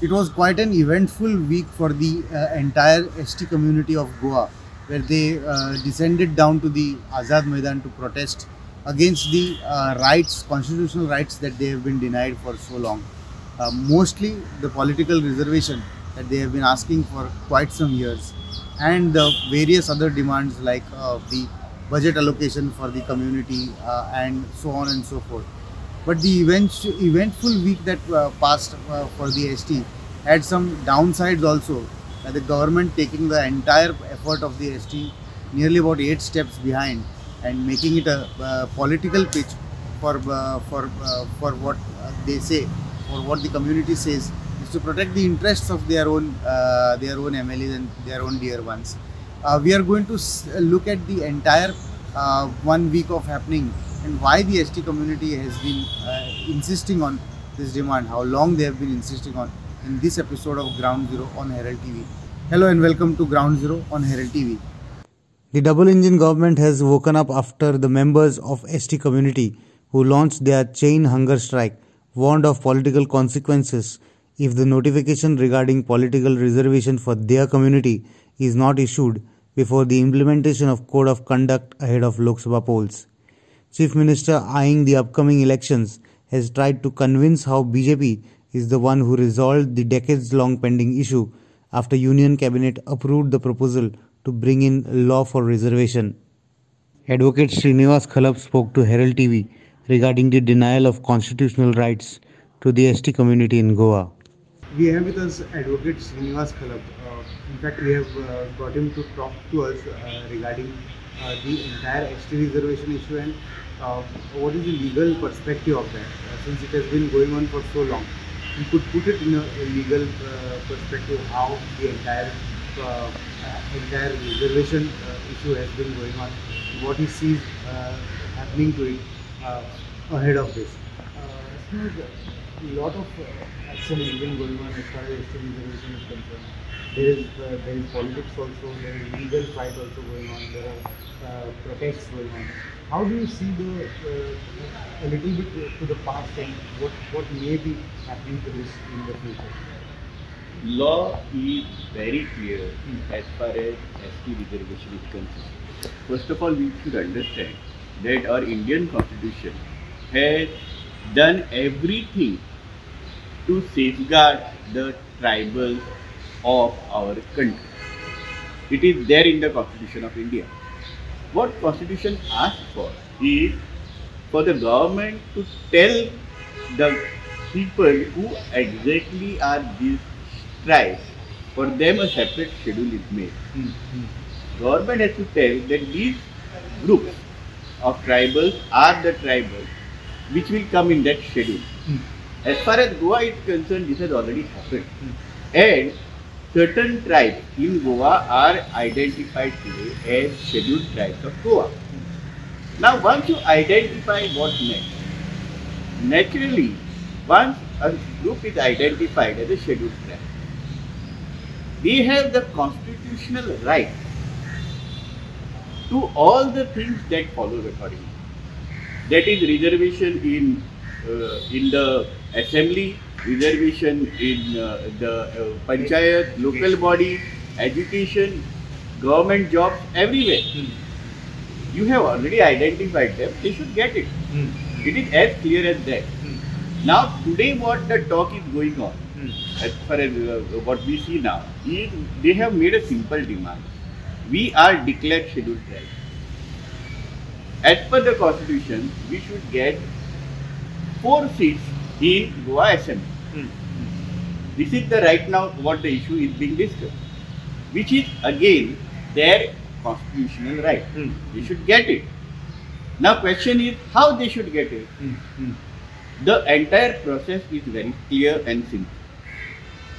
It was quite an eventful week for the entire ST community of Goa, where they descended down to the Azad Maidan to protest against the constitutional rights that they have been denied for so long. Mostly the political reservation that they have been asking for quite some years, and the various other demands like the budget allocation for the community and so on and so forth. But the eventful week that passed for the ST had some downsides also. The government taking the entire effort of the ST nearly about 8 steps behind and making it a political pitch for what they say, or what the community says, is to protect the interests of their own MLAs and their own dear ones. We are going to look at the entire 1 week of happening and why the ST community has been insisting on this demand, how long they have been insisting on, in this episode of Ground Zero on Herald TV. Hello and welcome to Ground Zero on Herald TV. The double engine government has woken up after the members of ST community who launched their chain hunger strike warned of political consequences if the notification regarding political reservation for their community is not issued before the implementation of Code of Conduct ahead of Lok Sabha polls. Chief Minister, eyeing the upcoming elections, has tried to convince how BJP is the one who resolved the decades-long pending issue after Union Cabinet approved the proposal to bring in law for reservation. Advocate Srinivas Khalap spoke to Herald TV regarding the denial of constitutional rights to the ST community in Goa. We have with us Advocate Srinivas Khalap. In fact, we have got him to talk to us regarding the entire ST reservation issue and what is the legal perspective of that, since it has been going on for so long. We could put it in a legal perspective how the entire reservation issue has been going on, what he sees happening to it ahead of this. A lot of action has been going on as far as ST reservation is concerned. There is politics also, there is legal fight also going on, there are protests going on. How do you see a little bit to the past and what may be happening to this in the future? Law is very clear as far as ST reservation is concerned. First of all, we should understand that our Indian Constitution has done everything to safeguard the tribals of our country. It is there in the Constitution of India. What Constitution asks for is for the government to tell the people who exactly are these tribes, for them a separate schedule is made. Government has to tell that these groups of tribals are the tribals which will come in that schedule. As far as Goa is concerned, this has already happened. And certain tribes in Goa are identified today as scheduled tribes of Goa. Now, once you identify what next, naturally, once a group is identified as a scheduled tribe, they have the constitutional right to all the things that follow accordingly. That is reservation in the assembly, reservation in the panchayat, local body, education, government jobs, everywhere. You have already identified them, they should get it. It is as clear as that. Now, today what the talk is going on, as far as what we see now, is they have made a simple demand. We are declared scheduled tribes. As per the constitution, we should get 4 seats in Goa Assembly. This is the right now what the issue is being discussed, which is again their constitutional right. They should get it. Now question is how they should get it. The entire process is very clear and simple.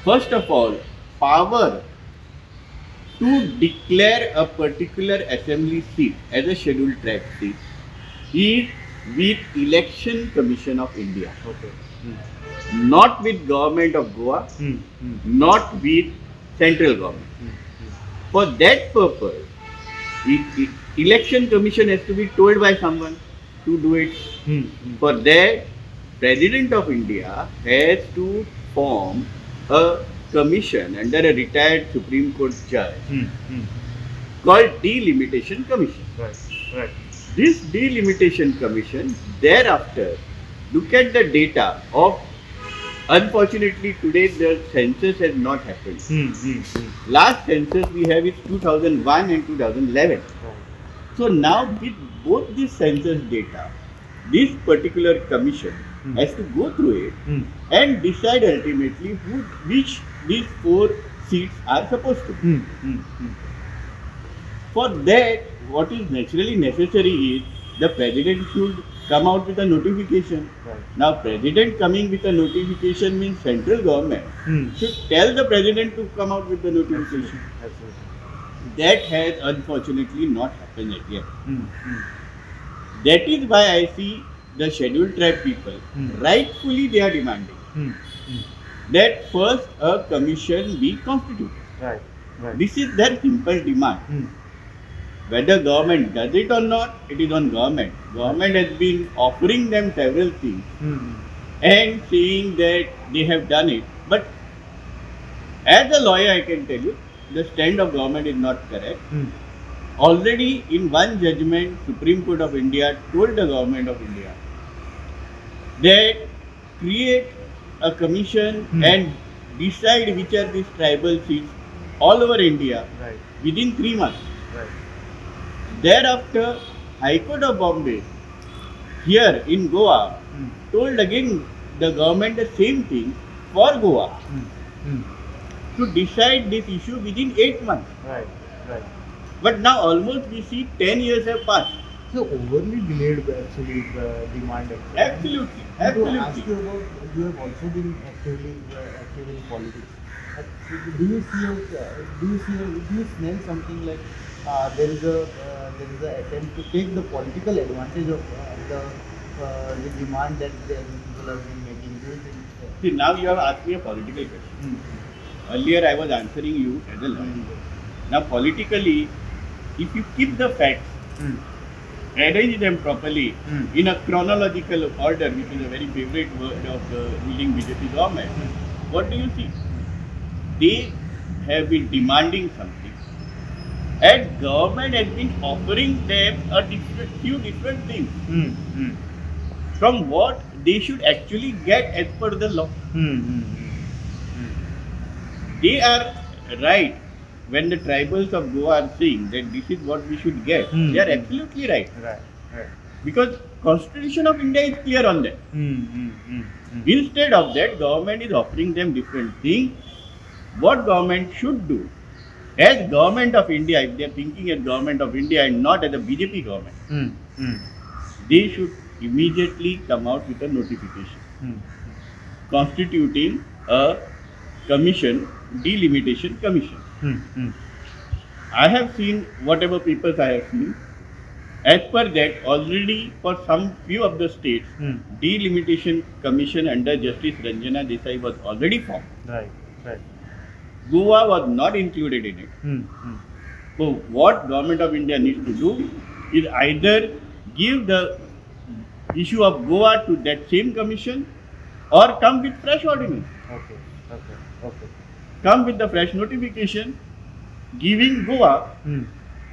First of all, power to declare a particular assembly seat as a scheduled tribe seat is with Election Commission of India. Not with government of Goa, not with central government. For that purpose, Election Commission has to be told by someone to do it. For that, President of India has to form a commission under a retired Supreme Court judge called Delimitation Commission. Right. Right. This Delimitation Commission thereafter look at the data of, unfortunately today the census has not happened. Last census we have is 2001 and 2011. Right. So now with both these census data, this particular commission has to go through it and decide ultimately which these 4 seats are supposed to be. For that, what is naturally necessary is the president should come out with a notification. Right. Now, president coming with a notification means central government should tell the president to come out with the notification. Absolutely. That has unfortunately not happened yet. That is why I see the scheduled tribe people, rightfully they are demanding that first a commission be constituted. Right. Right. This is their simple demand. Whether government does it or not, it is on government. Government has been offering them several things and saying that they have done it. But as a lawyer, I can tell you, the stand of government is not correct. Already in one judgment, Supreme Court of India told the government of India that create a commission and decide which are these tribal seats all over India Right. within 3 months. Right. Thereafter, High Court of Bombay here in Goa told again the government the same thing for Goa to decide this issue within 8 months. Right. Right. But now almost we see 10 years have passed. So overly delayed actually the demand. Absolutely, To ask absolutely. you about, you have also been active in politics. Do you smell something like there is a attempt to take the political advantage of the demand that the people have been making? Do you think? See, now you have asked me a political question. Earlier I was answering you as a lawyer. Now politically, if you keep the facts, arrange them properly in a chronological order, which is a very favorite word of the ruling BJP government, what do you see? They have been demanding something, and government has been offering them a few different things from what they should actually get as per the law. They are right when the tribals of Goa are saying that this is what we should get. They are absolutely right. Right. Right. Because Constitution of India is clear on that. Instead of that, government is offering them different things. What government should do, as government of India, if they are thinking as government of India and not as a BJP government, they should immediately come out with a notification constituting a commission, delimitation commission. I have seen whatever papers I have seen. As per that, already for some few of the states, delimitation commission under Justice Ranjana Desai was already formed. Right. Right. Goa was not included in it. So what government of India needs to do is either give the issue of Goa to that same commission or come with fresh ordinance. Okay. Come with the fresh notification giving Goa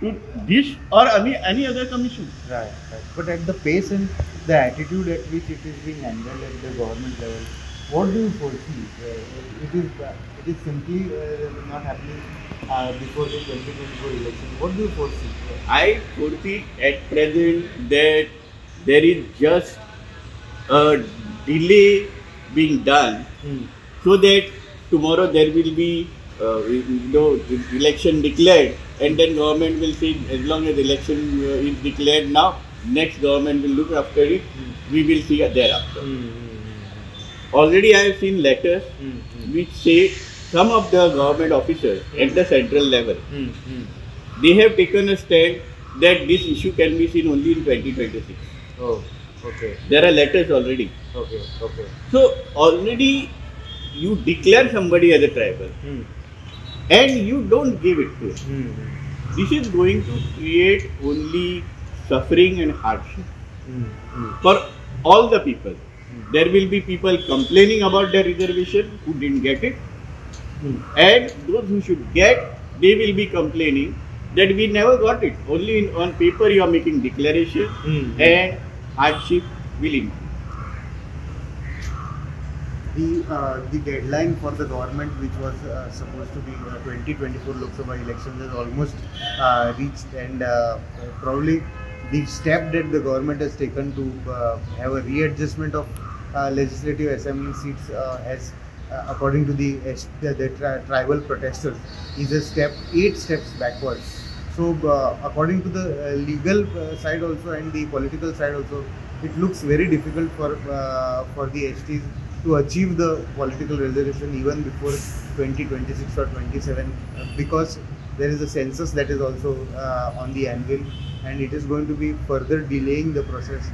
to this or any other commission. Right. But at the pace and the attitude at which it is being handled at the government level, what do you foresee? It is simply not happening before the 2024 election. What do you foresee? I foresee at present that there is just a delay being done so that tomorrow there will be election declared, and then government will say as long as election is declared now, next government will look after it, we will see thereafter. Already I have seen letters which say some of the government officers at the central level, they have taken a stand that this issue can be seen only in 2026. Oh, okay. There are letters already. Okay. So already you declare somebody as a tribal and you don't give it to him. This is going to create only suffering and hardship for all the people. There will be people complaining about their reservation who didn't get it, and those who should get, they will be complaining that we never got it. Only on paper you are making declaration and hardship will increase. The deadline for the government, which was supposed to be 2024 Lok Sabha elections, has almost reached, and probably the step that the government has taken to have a readjustment of legislative assembly seats has, according to the tribal protesters, is a step 8 steps backwards. So according to the legal side also and the political side also, it looks very difficult for the STs to achieve the political reservation even before 2026 or 27, because there is a census that is also on the anvil, and it is going to be further delaying the process.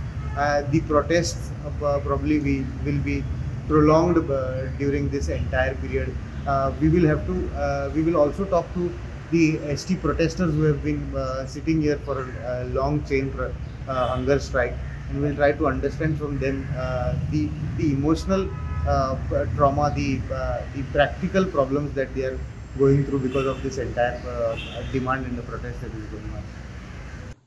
The protests probably will be prolonged during this entire period. We will also talk to the ST protesters who have been sitting here for a long chain hunger strike, and we'll try to understand from them the emotional trauma, the practical problems that they are going through because of this entire demand and the protest that is going on.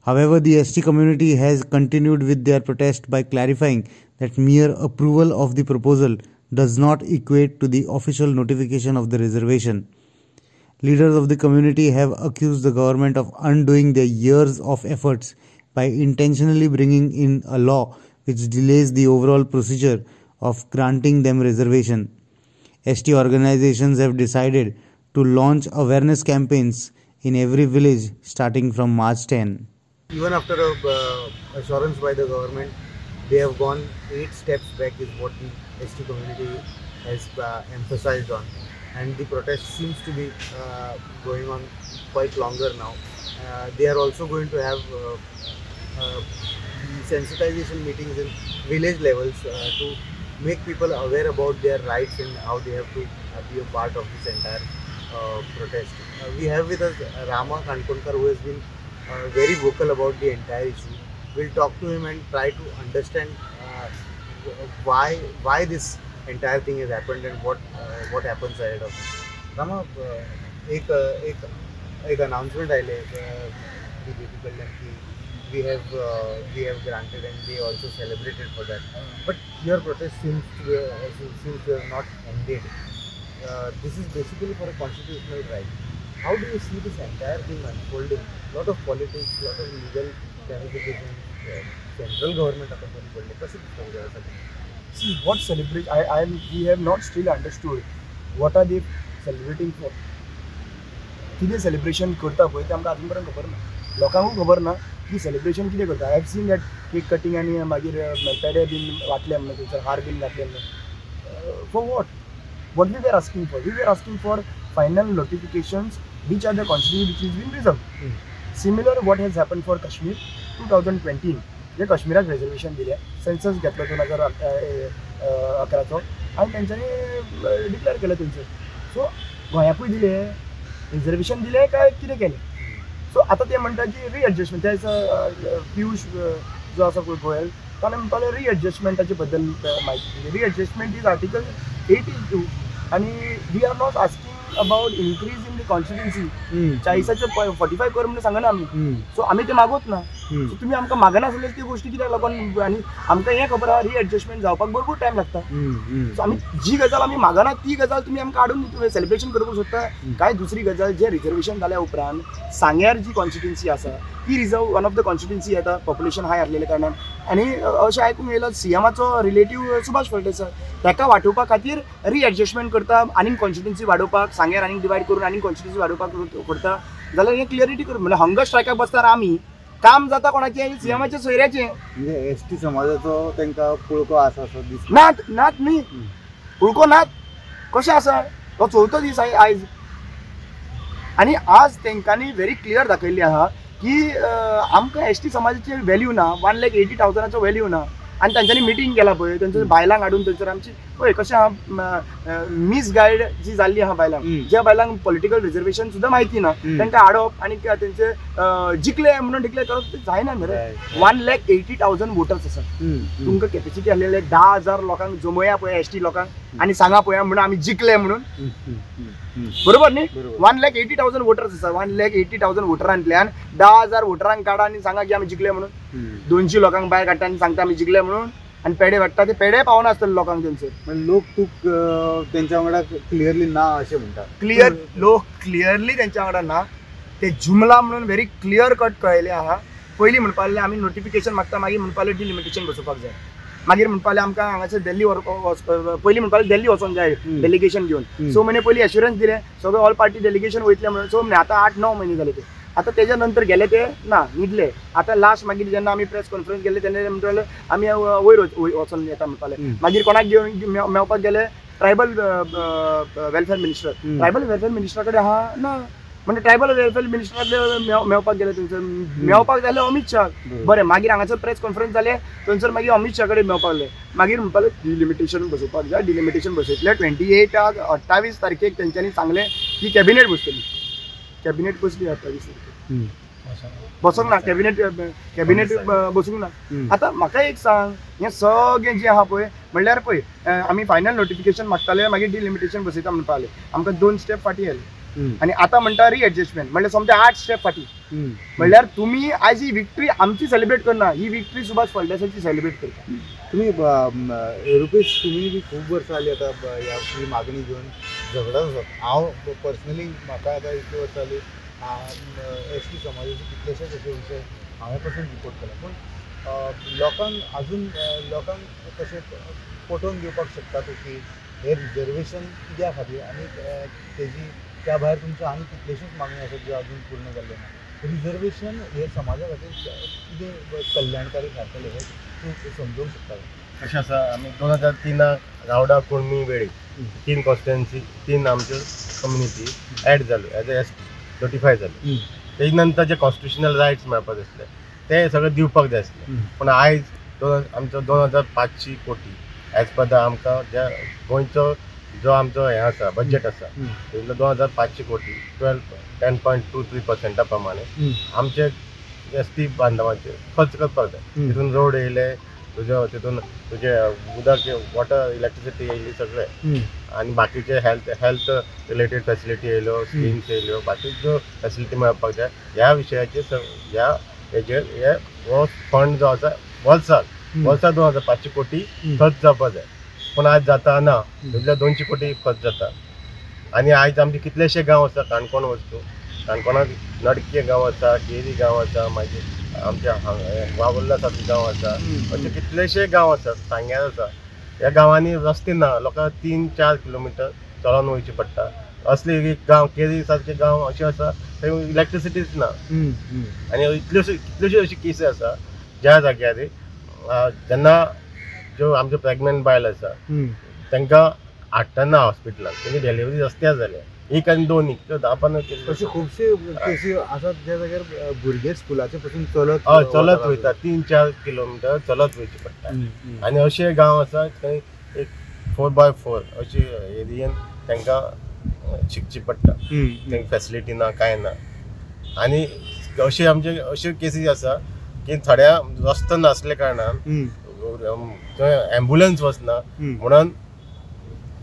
However, the ST community has continued with their protest by clarifying that mere approval of the proposal does not equate to the official notification of the reservation. Leaders of the community have accused the government of undoing their years of efforts by intentionally bringing in a law which delays the overall procedure of granting them reservation. ST organizations have decided to launch awareness campaigns in every village starting from March 10. Even after assurance by the government, they have gone 8 steps back, is what the ST community has emphasized on, and the protest seems to be going on quite longer now. They are also going to have sensitization meetings in village levels to make people aware about their rights and how they have to be a part of this entire protest. We have with us Rama Kankonkar, who has been very vocal about the entire issue. We'll talk to him and try to understand why this entire thing has happened and what happens ahead of it. Rama, एक announcement आइले BJP कल्याण की we have granted, and they also celebrated for that. But your protest seems to have not ended. This is basically for a constitutional right. How do you see this entire thing unfolding? Lot of politics, lot of legal ramifications. Central government आता बंद पडले. कसं दिसतं यासाठी? See what celebrate. We have not still understood what are they celebrating for. किती celebration करता पळय ते आमकां अजून पर्यंत खबर ना. लोकांकूय खबर ना की सेलिब्रेशन कितें करता. I have seen that cake cutting आनी मागीर पेडे बीन वाटले म्हणून थंयसर हार बीन घातले म्हणून. For what we were asking for? We were asking for final notifications which are the constitution which is being reserved. Similar what has happened for Kashmir 2020. जे काश्मीराक रिजर्वेशन दिले, सेन्सस घेतलो 2011चो आनी तेंच्यांनी डिक्लेअर केलें थंयसर. सो गोंयाकूय दिले, रिजर्वेशन दिले काय कितें केलें. सो आतां ते म्हणटा की रिएडजस्टमेंट. त्या पियुष जो आसा पळय गोयल ताणें म्हणटाले रिएडजस्टमेंटाचे बद्दल म्हायती दिली. रिएडजस्टमेंट इज आर्टिकल 82 आणि we are not asking about increase in the constituency. 40चे 45 कर म्हणून सांगना आमी. सो आमी ते मागोत ना. सो तुमी आमकां मागनासले त्यो गोश्टी कित्याक लागून. आनी आमकां हें खबर आहा रिएडजस्टमेंट जावपाक भरपूर टायम लागता. सो आमी जी गजाल आमी मागना ती गजाल तुमी आमकां हाडून सेलिब्रेशन करपाक सोदता काय. दुसरी गजाल जे रिजर्वेशन जाल्या उपरांत सांग्यार जी कॉन्स्टिट्युन्सी आसा ती reserve one of the constituency येता पॉप्युलेशन हाय आसलेल्या कारणान. आनी अशें आयकूंक येयला सीएमाचो रिलेटीव सुभाष फळदेसाय ताका वांटोवपा खातीर रिएडजस्टमेंट करता, आनीक कॉन्स्टिट्युन्सी वाडोवपाक, सांग्यार आनीक डिवायड करून आनीक कॉन्स्टिट्युन्सी वाडोवपाक करता. जाल्यार हें क्लियरिटी करून म्हणजे हंगर स्ट्रायकाक बसता आमी काम जाता कोणाचें सीएमाच्या सोयऱ्याचें. म्हणजे ST समाजाचो तांकां पुळको आसा असो दिसता. नात न्ही, पुळको नात. कशें आसा तो 4थो दीस आयज. आनी आज तेंच्यांनी व्हेरी क्लियर दाखयल्ली आहा की आमकां ST समाजाचे व्हॅल्यू ना. 1,80,000चो व्हॅल्यू ना. आणि त्यांच्यानी मिटींग केला पळय थंयसर बायलांक हाडून थंयसर आमची पळय कशें आहा मिसगायड जी जाल्ली आहा बायलांक ज्या बायलांक पॉलिटिकल रिजर्वेशन सुद्धा माहिती ना तांकां हाडप आनी तेंचे जिखले म्हणून डिक्लेअर करप जायना न्हू. 1,80,000 वोटर्स आसा तुमकां कॅपेसिटी आसलेले 10,000 लोकांक जमया पळय एसटी लोकांक आनी सांगा पळया म्हणून आमी जिखले म्हणून बरोबर न्ही. 1,80,000 वोटर्स आसा 1,80,000 वोटरांतल्यान 10,000 वोटरांक काडा आनी सांगा की आमी जिखले म्हणून 200 लोकांक भायर काडटा आनी सांगता आमी जिखले म्हणून आनी पेडे वाडटा ते पेडे पावना आसतले लोकांक तेंचे लोक तूक तेंच्या वांगडा क्लियरली ना अशें म्हणटा. लोक क्लियरली तेंच्या वांगडा ना. ते जुमला म्हणून व्हेरी क्लियर कट कळयले आहा. पयलीं म्हणपा लागले आमी नोटिफिकेशन मागता मागीर म्हणपा लागले डिलिमिटेशन बसोवपाक जाय मागीर म्हणपा लागले आमकां हांगासर दिल्ली पयलीं म्हणपा लागले दिल्ली वचोंक जाय डेलिगेशन घेवन 6 म्हयने पयलीं एश्युरन्स दिले सगळे ऑल पार्टी डेलिगेशन वयतले म्हणून 6 म्हयने आतां 8-9 म्हयने जाले ते. आतां तेज्या नंतर गेले ते ना न्हिदले. आतां लास्ट मागीर जेन्ना आमी प्रेस कॉन्फरन्स गेले तेन्ना म्हणटाले आमी वयर वचोन येता म्हणपाले. मागीर कोणाक घेवन मेळपाक गेले tribal welfare minister. Tribal welfare मिनिस्टरा कडेन आहा ना म्हणजे ट्रायबल वेलफेअर मिनिस्टराक मेळपाक गेले थंयसर मेळपाक जाले अमित शाह. बरें मागीर हांगासर प्रेस कॉन्फरन्स जाले थंयसर मागीर अमित शाह कडेन मेळपाक लागले. मागीर म्हणपाक डिलिमिटेशन बसोवपाक जाय डिलिमिटेशन बसयतले 28 तारखेक तेंच्यांनी सांगले की कॅबिनेट बसतली. कॅबिनेट बसली 28 तारखेक बसोंक ना कॅबिनेट बसूंक ना. आतां म्हाका एक सांग हें सगळें जें आहा पळय म्हणल्यार पळय आमी फायनल नोटिफिकेशन मागताले मागीर डिलिमिटेशन बसयता म्हणपाले आमकां 2 स्टेप फाटीं आयले आनी आतां म्हणटा रिएडजस्टमेंट म्हणल्यार समजा 8 स्टेप फाटीं. म्हणल्यार तुमी आयज ही विक्ट्री आमची सेलिब्रेट करना ही विक्ट्री सुभाष फळदेसाची सेलिब्रेट करता. तुम्ही रुपेश तुम्ही बी खूब वर्सां जालीं आतां ह्या मागणी घेवन झगडत आसात. हांव पर्सनली म्हाका आतां इतली वर्सां जालीं एसटी समाजाचे कितलेशेच अशे विशय हांवें पासून रिपोर्ट केला पूण लोकांक अजून लोकांक कशें पटोवन घेवपाक शकता की हे रिजर्वेशन कित्या खातीर आनी तेजी त्या भायर तुमच्यो आनी कितलेश्योच मागण्यो आसात ज्यो अजून पूर्ण जाल्ल्यो ना. रिजर्वेशन हे समाजा खातीर कितें कल्याणकारी थारतलें हे तूं समजूंक शकता. कशें आसा आमी 2003 गावडा कुणमी वेळी 3 कॉन्स्टिट्युएन्सी 3 आमच्यो कम्युनिटी एड जाल्यो एज एस नोटिफाय जाल्यो. तेजे नंतर जे कॉन्स्टिट्युशनल रायट्स मेळपाक जाय आसले ते सगळे दिवपाक जाय आसले पूण आयज आमचो 2,500 कोटी एज पर द आमकां ज्या गोंयचो जो आमचो हें आसा बजेट आसा तितूंतलो 2,500 कोटी 10.23% प्रमाणे आमचे एस टी बांधवांचे खर्च करपाक जाय. तितून रोड येयले तितून तुजे उदक वॉटर इलेक्ट्रिसिटी येयली सगळे आनी बाकीचे हेल्थ रिलेटेड फॅसिलिटी येयल्यो स्किम्स येयल्यो बाकीच्यो फॅसिलिटी मेळपाक जाय. ह्या विशयाचेर ह्या हेजेर हे हो फंड जो आसा वर्सा 2,500 कोटी खर्च जावपाक जाय पूण आज जाता ना तितले 200 कोटी खर्च जाता. आनी आयज आमचे कितलेशे गांव आसा काणकोण वचूं काणकोणाक नडके गांव आसा केरी गांव आसा मागीर आमच्या वागुर्ला सारके गांव आसा अशे कितलेशे गांव आसात सांग्यार आसा. ह्या गांवांनी रस्ते ना लोकांक 3-4 किलोमिटर चलून वयचें पडटा. असले गांव केरी सारके गांव अशे आसा थंय इलेक्ट्रिसिटीच ना आनी कितल्योश्यो अशी केसी आसा ज्या जाग्यार जेन्ना ज्यो आमच्यो प्रेग्नंट बायल आसा तांकां हाडटना हॉस्पिटलांत तेजी डिलिव्हरी रस्त्यार जाल्या 1 आनी 2 किंवा 10-15 केसी अशे खुबशे केसी आसात ज्या जाग्यार भुरगे स्कुलाचे पसून चलत वयता 3-4 किलोमिटर चलत वयचे पडटा. आनी अशे गांव आसा थंय एक 4x4 अशे एरियेन तांकां शिकची पडटा थंय फॅसिलिटी ना कांय ना. आनी अशे आमचे अश्यो केसी आसा की थोड्या रस्तो नासले कारणान थंय एम्बुलन्स वचना म्हणून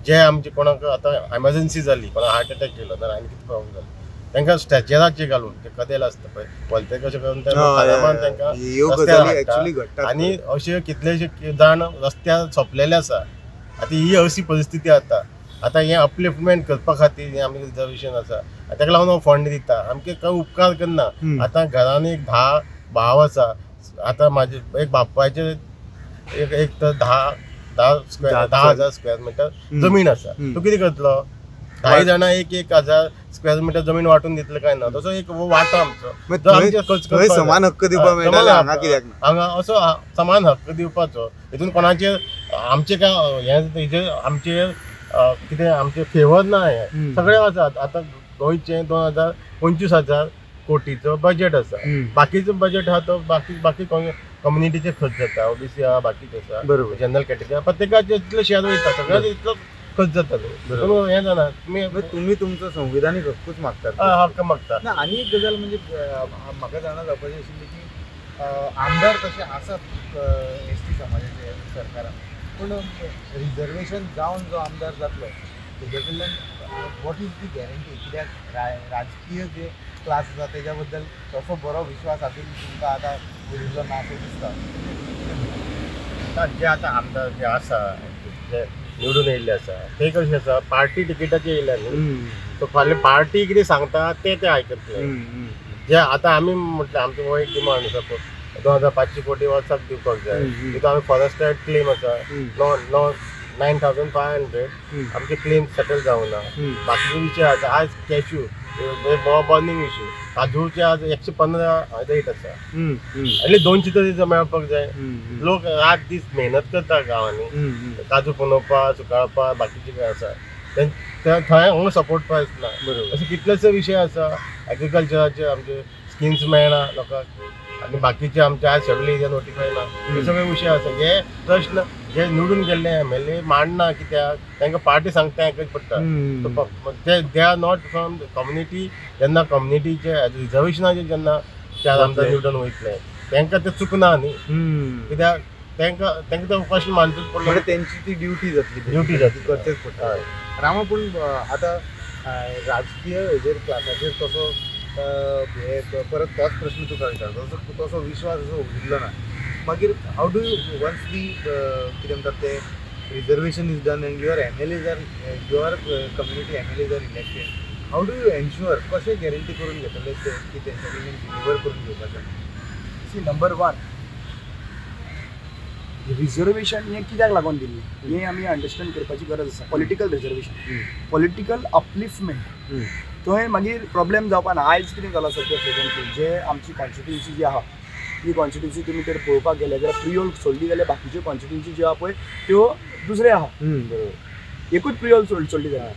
जे आमचे कोणाक आतां एमर्जन्सी जाली कोणाक हार्ट अटॅक केलो ना आनी कितें प्रॉब्लम जालो तांकां स्ट्रेचराचेर घालून ते कदेल आसता पळय वलते कशें करून तांकां आनी अशे कितलेशे जाण रस्त्यार सोंपलेले आसा. आतां ही अशी परिस्थिती जाता. आतां हें अपलिफ्टमेंट करपा खातीर हें आमचें रिजर्वेशन आसा ताका लागून हांव फंड दिता आमचे कांय उपकार करना. आतां घरान एक 10 भाव आसा आतां म्हाजे एक बापायचे एक तर 10,000 स्क्वेअर मिटर जमीन आसा तूं कितें करतलो 10 जाणां 1,000 स्क्वेअर मिटर जमीन वांटून दितले काय ना तसो एक वांटो आमचो समान हक्क दिवपाक मेळटा हांगा असो समान हक्क दिवपाचो हितून कोणाचेर आमचे काय हेजे आमचे कितें आमचे फेवर ना हे सगळे आसात. आतां गोंयचे 2,25,000 कोटीचो बजेट आसा बाकीचो बजेट आहा तो बाकी कम्युनिटीचे खर्च जाता, ओबीसी आहा, बाकीचे आसा, बरोबर. जनरल कॅटेगरी प्रत्येकाचे इतलो शेअर वयता, सगळ्याच इतलो खर्च जाता. बरोबर. हें जाणा तुम्ही तुम्ही तुमचं संविधानीक हक्कूच मागतात. हक्क मागता. ना आनी एक गजाल म्हणजे म्हाका जाणा जावपाची आशिल्ली की आमदार तशे आसात एसटी समाजाचे सरकारान, पूण रिजर्वेशन जावन जो आमदार जातलो तेजे कडल्यान वॉट इज दी गॅरंटी, कित्याक राजकीय जे क्लास आसा तेज्या बद्दल तसो बरो विश्वास हातून तुमकां आतां उरिल्लो ना असो दिसता. जे आतां आमदार जे आसा जे निवडून येयल्ले आसा ते कशें आसा पार्टी तिकेटाचे येयल्या न्ही, सो फाल्यां पार्टी कितें सांगता ते आयकतले. जे आतां आमी म्हटलें आमचो हो एक डिमांड आसा पळय 2500 कोटी वर्साक दिवपाक जाय, तितून आमी फॉरेस्ट एक्ट क्लेम आसा 9,500 आमचे क्लेम सेटल जावना. बाकीचे विशय आसा आज कॅश्यू बर्निंग इश्यू काजूचे आज 115 रेट आसा, आनी 200 तरी मेळपाक जाय. लोक रात दीस मेहनत करता गांवांनी काजू पुंजोवपा सुकाळपा बाकीचे काय आसा थंय हांगा सपोर्ट प्रायस ना. अशे कितलेशे विशय आसा एग्रीकल्चराचे आमचे स्किम्स मेळना लोकांक, आनी बाकीचे आमचे आज सगळे एरिया नोटिफाय ना. हे सगळे विशय आसा हे प्रश्न जे निवडून गेल्ले MLA मांडना, कित्याक तांकां पार्टी सांगता हें पडटा. They are not from community. जेन्ना कम्युनिटीचे रिजर्वेशनाचे जेन्ना चार आमदार निवडून वयतले तांकां तें चुकना न्ही, कित्याक तांकां तो प्रश्न मांडचोच पडलो. तेंची ती ड्युटी जातली, करचेच पडटा. रामा पूण आतां राजकीय हेजेर क्लासाचेर तसो परत तोच प्रश्न तुका विचारता, तसो विश्वास असो उरिल्लो ना. मागीर हाऊ डू यू वन्स दी कितें म्हणटात ते reservation is done and your MLAs are your community MLAs are elected, how do you ensure, कशें गॅरंटी करून घेतले ते की तेंच्या कडल्यान डिलिव्हर करून घेवपाचें. सी नंबर 1 रिजर्वेशन हें कित्याक लागून दिल्लें हें आमी अंडरस्टँड करपाची गरज आसा. पॉलिटिकल रिजर्वेशन, पॉलिटिकल अपलिफ्टमेंट, थंय मागीर प्रॉब्लेम जावपा ना. आयज कितें जालां सद्या प्रेझेंटली जे आमची कॉन्स्टिट्युन्सी जी आहा ती कॉन्स्टिट्युन्सी तुमी तर पळोवपाक गेले जाल्यार प्रियोल सोडली जाल्यार बाकीच्यो कॉन्स्टिट्युन्सी ज्यो आहा पळय त्यो दुसरे आहा, एकूच प्रियोल सोडली जाल्यार.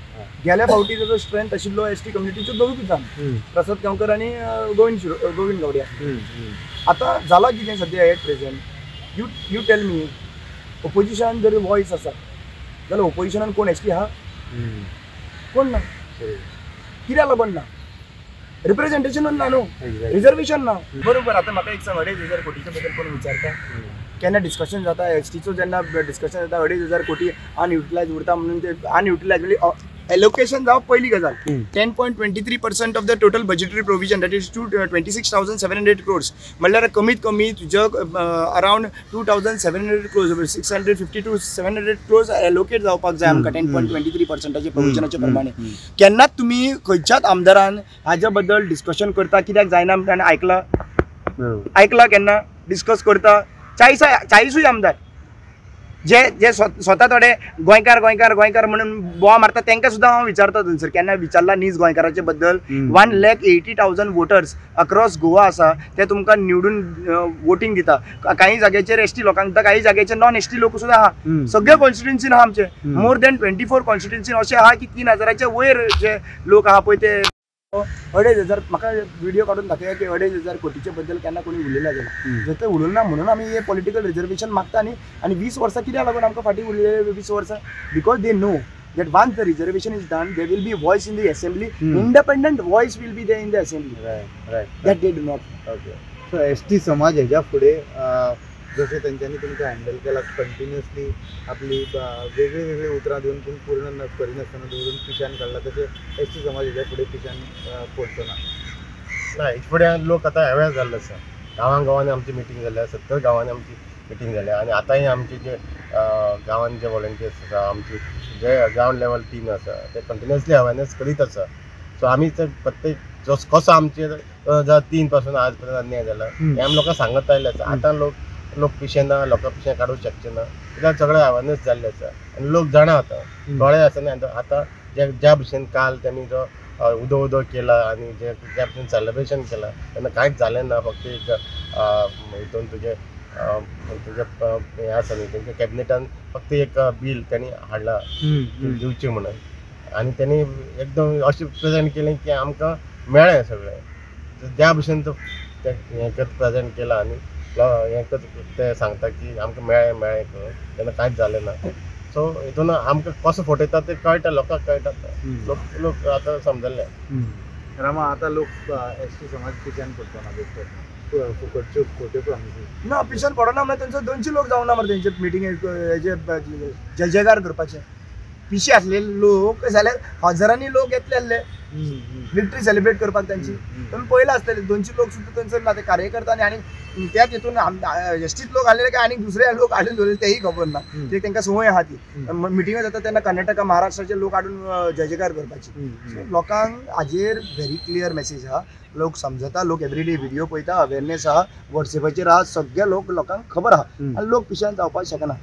गेल्या फावटी तेजो स्ट्रेंथ आशिल्लो ST कम्युनिटीच्यो दोगूच जाण, प्रसाद गांवकर आनी गोविंद गावडे. आतां जालां कितें सद्या at present you tell me, ओपोजिशनान जर वॉयस आसा जाल्यार ओपोजिशनान कोण ST आहा? कोण ना. कित्याक लागून ना? रिप्रेझेंटेशनच ना न्हू, रिजर्वेशन ना. बरोबर. आतां म्हाका एक सांग 2,500 कोटीच्या बद्दल कोण विचारता? केन्ना डिस्कशन जाता STचो जेन्ना डिस्कशन जाता 2,500 कोटी अनयुटिलायज उरता म्हणून ते अनयुटिलायज म्हणजे एलोकेशन जावप पयली गजाल. 10.23% of the total budgetary provision that is 26,700 crores म्हणल्यार कमीत कमी तुज्या around 2,700 crores 650 to 700 crores allocate जावपाक जाय आमकां 10.23% प्रोविजनाचे प्रमाणे. केन्नाच तुमी खंयच्याच आमदारान हाज्या बद्दल डिस्कशन करता कित्याक जायना म्हणटा आयकला केन्ना डिस्कस करता? 40 आमदार जे जे स्वता थोडे गोंयकार म्हणून बोवा मारता तांकां सुद्दां हांव विचारता थंयसर केन्ना विचारला न्हीज गोंयकाराचे बद्दल. 1,80,000 वोटर्स अक्रॉस गोवा आसा ते तुमकां निवडून वोटींग दिता. काही जाग्याचेर ST लोकांक दिता, काही जाग्याचेर नॉन ST लोक सुद्दां आहा. सगळ्या कॉन्स्टिट्युन्सीन आहा आमचे मोर दॅन 24 कॉन्स्टिट्युन्सीन अशें आहा की 3,000च्या वयर जे लोक आहा पळय ते 2,500. म्हाका व्हिडिओ काढून दाखया की 2,500 कोटीच्या बद्दल केन्ना कोणी उलयला जाल्यार जर ते उलयना म्हणून आमी हे पॉलिटिकल रिजर्वेशन मागता न्ही. आनी 20 वर्सां कित्याक लागून आमकां फाटीं उरलेले 20 वर्सां? Because they know that once the reservation is done there will be voice in the assembly, independent voice will be there in the assembly, right. That they do not. Okay. So ST समाज ह्याच्या फुडें जशें तेंच्यांनी तुमकां handle केला continuously आपली वेगळी उतरां दिवन पूण पूर्ण करिनासतना दवरून पिशान काडला तशें ST समाज ह्याच्या फुडें पिशान पडचो ना. हेचे फुडें लोक आतां अवेअर जाल्ले आसा. गांवांनी आमची मिटींग जाल्या, 70 गांवांनी आमची मिटींग जाल्या आनी आतांय आमचे जे गांवांत जे वॉलंटियर्स आसा आमचे जे ग्रावंड लेवल टीम आसा ते कंटिन्युअसली अवेअरनेस करीत आसा. सो आमी प्रत्येक कसो आमचे 2003 पासून आज पर्यंत अन्याय जाला हे आमी लोकांक सांगत आयले आसा. आतां लोक पिशेना, लोकां पिशें काडूंक शकचे ना कित्याक सगळें अवेअरनेस जाल्लें आसा आनी लोक जाणा आतां थोडे आसा न्ही. आतां ज्या भशेन काल तेमी जो उदो केला आनी ज्या भशेन सेलिब्रेशन केला तेन्ना कांयच जालें ना. फक्त एक हितून तुजें हें आसा न्ही तेंच्या कॅबिनेटान फक्त एक बील त्यांनी हाडला दिवचें म्हणून आनी त्यांनी एकदम अशें प्रेजेंट केलें की आमकां मेळ्ळें सगळें ज्या भशेन तो ते हेंकच प्रेजेंट केला आनी हेंकच ते सांगता की आमकां मेळ्ळें करून तेन्ना कांयच जालें ना. सो हितून आमकां कसो फटयता ते कळटा, लोकांक कळटा, लोक आतां समजले. रामा आता लोक एसटी समाज पिच्यान पडटो ना बेश्टे फुकटच्यो खोट्यो प्रॉमिसीस ना पिशान पडना म्हळ्यार तेंचो 200 लोक जावना मरे तेंचे मिटींग हेजे जय जयकार करपाचे. पिशे आसलेले लोक जाल्यार हजारांनी लोक येतले आसले विक्ट्री सेलिब्रेट करपाक त्यांची. पण पयला आसतले 200 लोक सुद्दां थंयसर ना ते कार्यकर्ता आनी त्याच हितून एसटीच लोक आसलेले काय आनी दुसरे लोक हाडून दवरले तेही खबर ना. ते तांकां संवय आहा ती मिटिंगा जाता तेन्ना कर्नाटका महाराष्ट्राचे लोक हाडून जय जयकार करपाची. लोकांक हाजेर व्हेरी क्लियर मेसेज आहा, लोक समजता, लोक एवरीडे व्हिडिओ पळयता, अवेरनेस आहा, वॉट्सॅपाचेर आहा, सगळे लोकांक खबर आहा आनी लोक पिशान जावपाक शकना.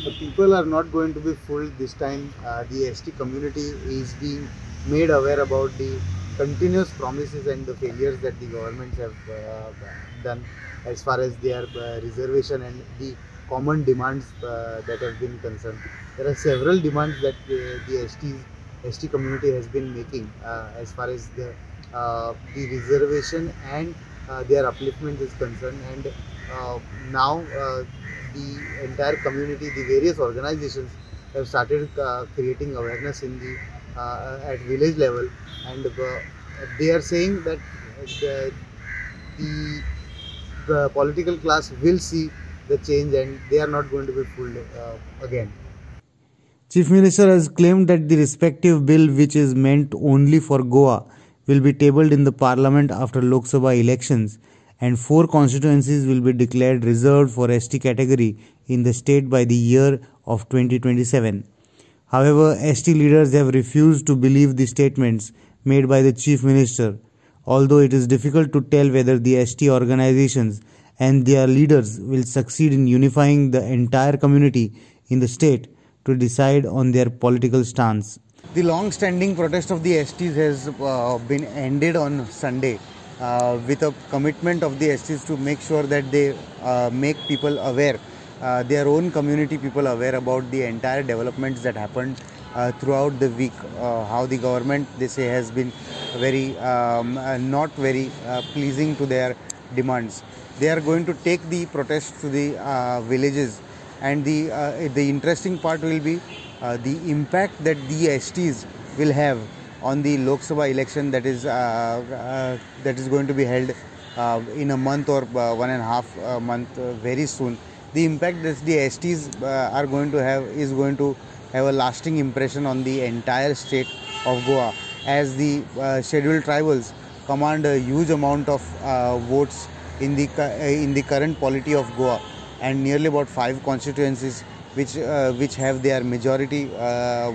The people are not going to be fooled this time. The ST community is being made aware about the continuous promises and the failures that the governments have done as far as their reservation and the common demands that have been concerned. There are several demands that the ST community has been making as far as the reservation and their upliftment is concerned, and now the entire community, the various organizations have started creating awareness in the at village level, and they are saying that the political class will see the change and they are not going to be fooled again. Chief Minister has claimed that the respective bill, which is meant only for Goa, will be tabled in the Parliament after Lok Sabha elections, and 4 constituencies will be declared reserved for ST category in the state by the year of 2027. However, ST leaders have refused to believe the statements made by the Chief Minister, although it is difficult to tell whether the ST organizations and their leaders will succeed in unifying the entire community in the state to decide on their political stance. The long-standing protest of the STs has been ended on Sunday. With a commitment of the STs to make sure that they make people aware, their own community people aware about the entire developments that happened throughout the week. How the government, they say, has been very not very pleasing to their demands. They are going to take the protests to the villages, and the interesting part will be the impact that the STs will have on the Lok Sabha election that is going to be held in a month or 1.5 month very soon. The impact that the STs are going to have is going to have a lasting impression on the entire state of Goa, as the scheduled tribals command a huge amount of votes in the current polity of Goa, and nearly about 5 constituencies which have their majority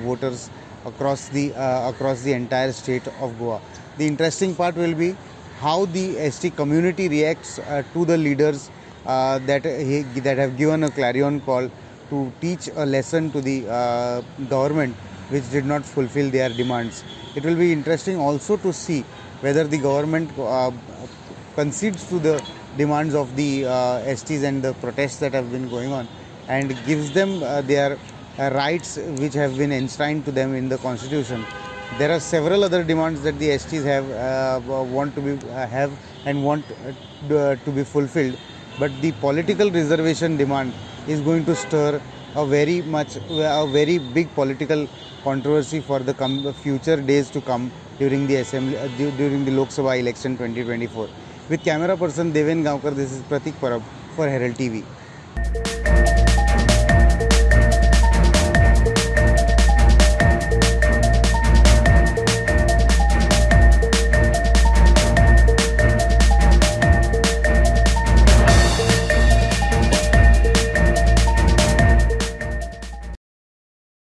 voters across the entire state of Goa. The interesting part will be how the ST community reacts to the leaders that have given a clarion call to teach a lesson to the government which did not fulfill their demands. It will be interesting also to see whether the government concedes to the demands of the STs and the protests that have been going on, and gives them their rights which have been enshrined to them in the constitution. There are several other demands that the STs want to be fulfilled, but the political reservation demand is going to stir a very big political controversy for the future days to come during the Lok Sabha election 2024. With camera person Deven Gaonkar, this is Pratik Parab for Herald TV.